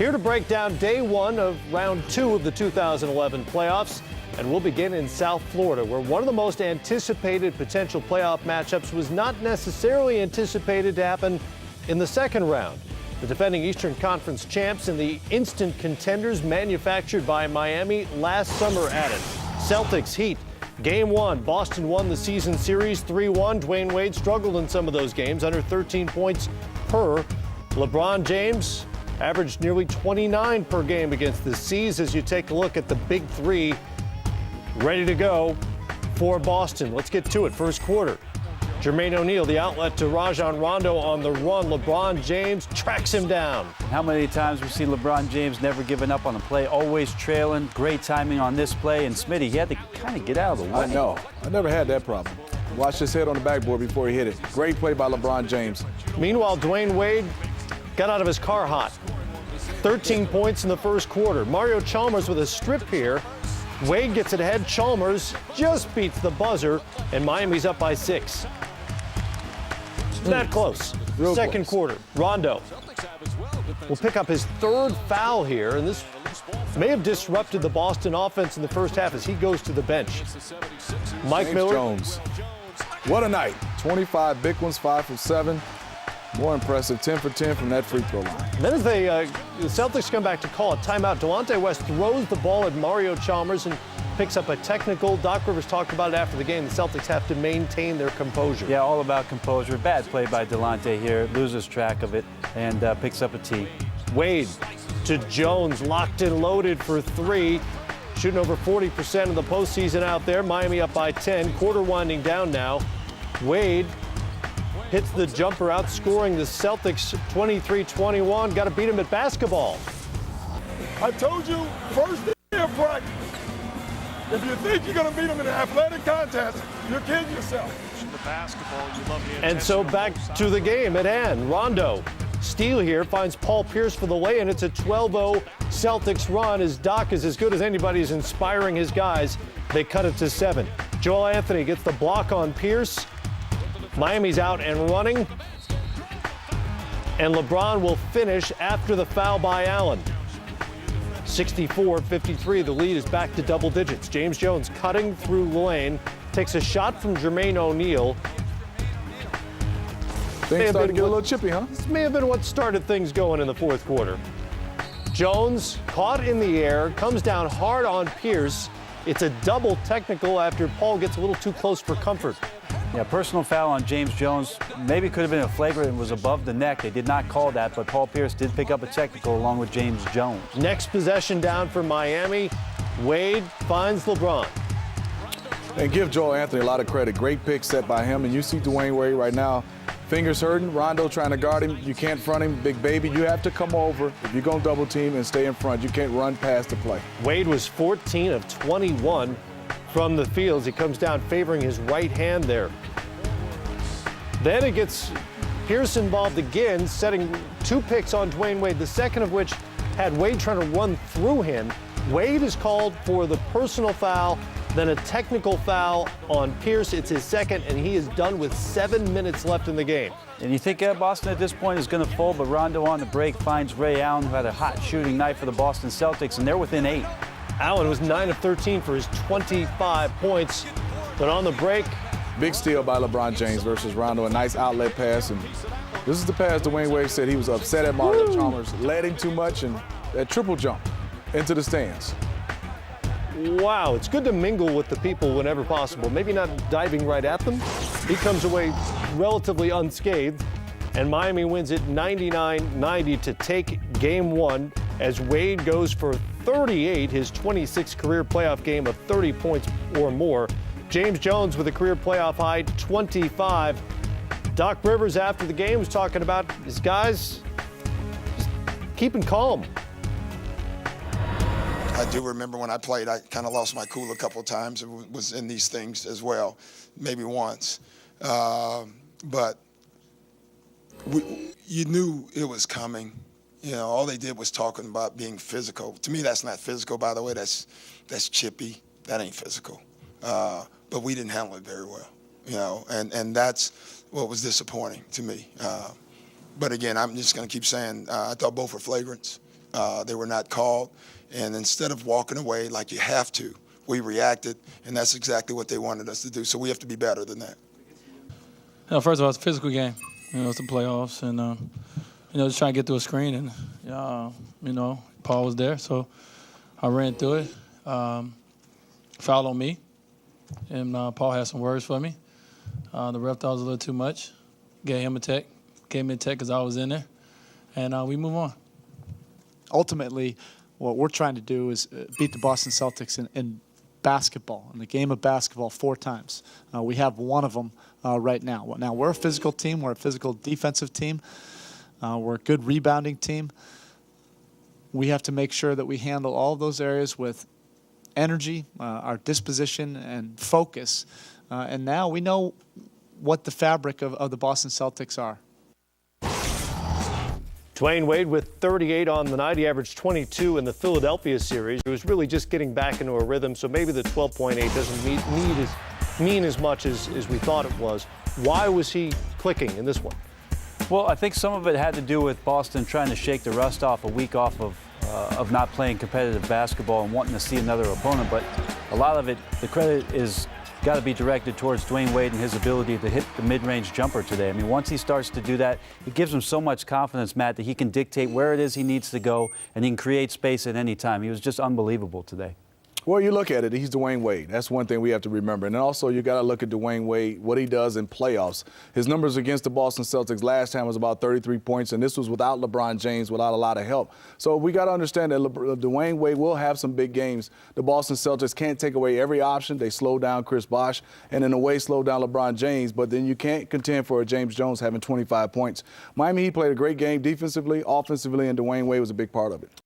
Here to break down day one of round 2 of the 2011 playoffs. And we'll begin in South Florida, where one of the most anticipated potential playoff matchups was not necessarily anticipated to happen in the second round. The defending Eastern Conference champs and the instant contenders manufactured by Miami last summer at it. Celtics Heat. Game 1, Boston won the season series 3-1. Dwayne Wade struggled in some of those games, under 13 points per. LeBron James averaged nearly 29 per game against the C's. As you take a look at the big three ready to go for Boston. Let's get to it. First quarter. Jermaine O'Neal, the outlet to Rajon Rondo on the run. LeBron James tracks him down. How many times we've seen LeBron James never giving up on the play, always trailing. Great timing on this play. And Smitty, he had to kind of get out of the way. I know. I never had that problem. Watch his head on the backboard before he hit it. Great play by LeBron James. Meanwhile, Dwayne Wade got out of his car hot. 13 points in the first quarter. Mario Chalmers with a strip here. Wade gets it ahead. Chalmers just beats the buzzer, and Miami's up by 6. That close. Real Second close. quarter. Rondo will pick up his third foul here, and this may have disrupted the Boston offense in the first half as he goes to the bench. Mike James Miller. Jones. What a night. 25 big ones, 5 from 7. More impressive, 10 for 10 from that free throw line. Then as the Celtics come back to call a timeout, Delonte West throws the ball at Mario Chalmers and picks up a technical. Doc Rivers talked about it after the game. The Celtics have to maintain their composure. Yeah, all about composure. Bad play by Delonte here. Loses track of it and picks up a tee. Wade to Jones, locked and loaded for 3. Shooting over 40% of the postseason out there. Miami up by 10. Quarter winding down now. Wade hits the jumper, outscoring the Celtics 23-21. Got to beat him at basketball. I told you first day of practice, if you think you're going to beat them in an athletic contest, you're kidding yourself. And so back to the game at hand. Rondo, steal here, finds Paul Pierce for the lay, and it's a 12-0 Celtics run as Doc is as good as anybody is inspiring his guys. They cut it to 7. Joel Anthony gets the block on Pierce. Miami's out and running. And LeBron will finish after the foul by Allen. 64-53, the lead is back to double digits. James Jones cutting through the lane, takes a shot from Jermaine O'Neal. Things started to get a little chippy, huh? This may have been what started things going in the fourth quarter. Jones caught in the air, comes down hard on Pierce. It's a double technical after Paul gets a little too close for comfort. Yeah, personal foul on James Jones. Maybe could have been a flagrant and was above the neck. They did not call that, but Paul Pierce did pick up a technical along with James Jones. Next possession down for Miami. Wade finds LeBron. And give Joel Anthony a lot of credit. Great pick set by him. And you see Dwayne Wade right now, fingers hurting. Rondo trying to guard him. You can't front him, big baby. You have to come over if you're going to double team and stay in front. You can't run past the play. Wade was 14 of 21 from the field. He comes down favoring his right hand there. Then it gets Pierce involved again, setting 2 picks on Dwayne Wade, the second of which had Wade trying to run through him. Wade is called for the personal foul, then a technical foul on Pierce. It's his second, and he is done with 7 minutes left in the game. And you think Boston at this point is going to fold, but Rondo on the break finds Ray Allen, who had a hot shooting night for the Boston Celtics, and they're within 8. Allen was 9 of 13 for his 25 points, but on the break, big steal by LeBron James versus Rondo. A nice outlet pass. And this is the pass Dwayne Wade said he was upset at Mario Chalmers, led him too much, and that triple jump into the stands. Wow, it's good to mingle with the people whenever possible. Maybe not diving right at them. He comes away relatively unscathed, and Miami wins it 99-90 to take game 1 as Wade goes for 38, his 26th career playoff game of 30 points or more. James Jones with a career playoff high, 25. Doc Rivers after the game was talking about his guys just keeping calm. I do remember when I played, I kind of lost my cool a couple of times. It was in these things as well, maybe once. But you knew it was coming. You know, all they did was talking about being physical. To me, that's not physical, by the way. That's chippy. That ain't physical. But we didn't handle it very well, you know, and that's what was disappointing to me. But again, I'm just going to keep saying I thought both were flagrants. They were not called. And instead of walking away like you have to, we reacted, and that's exactly what they wanted us to do. So we have to be better than that. First of all, it's a physical game. It's the playoffs, and just trying to get through a screen, and Paul was there, so I ran through it. Foul on me, and Paul had some words for me. The ref thought it was a little too much. Gave him a tech, gave me a tech because I was in there, and we move on. Ultimately, what we're trying to do is beat the Boston Celtics in basketball, in the game of basketball 4 times. We have one of them right now. Now, we're a physical team. We're a physical defensive team. We're a good rebounding team. We have to make sure that we handle all of those areas with energy, our disposition, and focus. And now we know what the fabric of the Boston Celtics are. Dwayne Wade with 38 on the night. He averaged 22 in the Philadelphia series. He was really just getting back into a rhythm, so maybe the 12.8 doesn't mean as much as we thought it was. Why was he clicking in this one? Well, I think some of it had to do with Boston trying to shake the rust off a week off of not playing competitive basketball and wanting to see another opponent. But a lot of it, the credit is got to be directed towards Dwayne Wade and his ability to hit the mid-range jumper today. I mean, once he starts to do that, it gives him so much confidence, Matt, that he can dictate where it is he needs to go, and he can create space at any time. He was just unbelievable today. Well, you look at it, he's Dwayne Wade. That's one thing we have to remember. And also, you got to look at Dwayne Wade, what he does in playoffs. His numbers against the Boston Celtics last time was about 33 points, and this was without LeBron James, without a lot of help. So we got to understand that Dwayne Wade will have some big games. The Boston Celtics can't take away every option. They slow down Chris Bosh and, in a way, slow down LeBron James. But then you can't contend for James Jones having 25 points. Miami Heat played a great game defensively, offensively, and Dwayne Wade was a big part of it.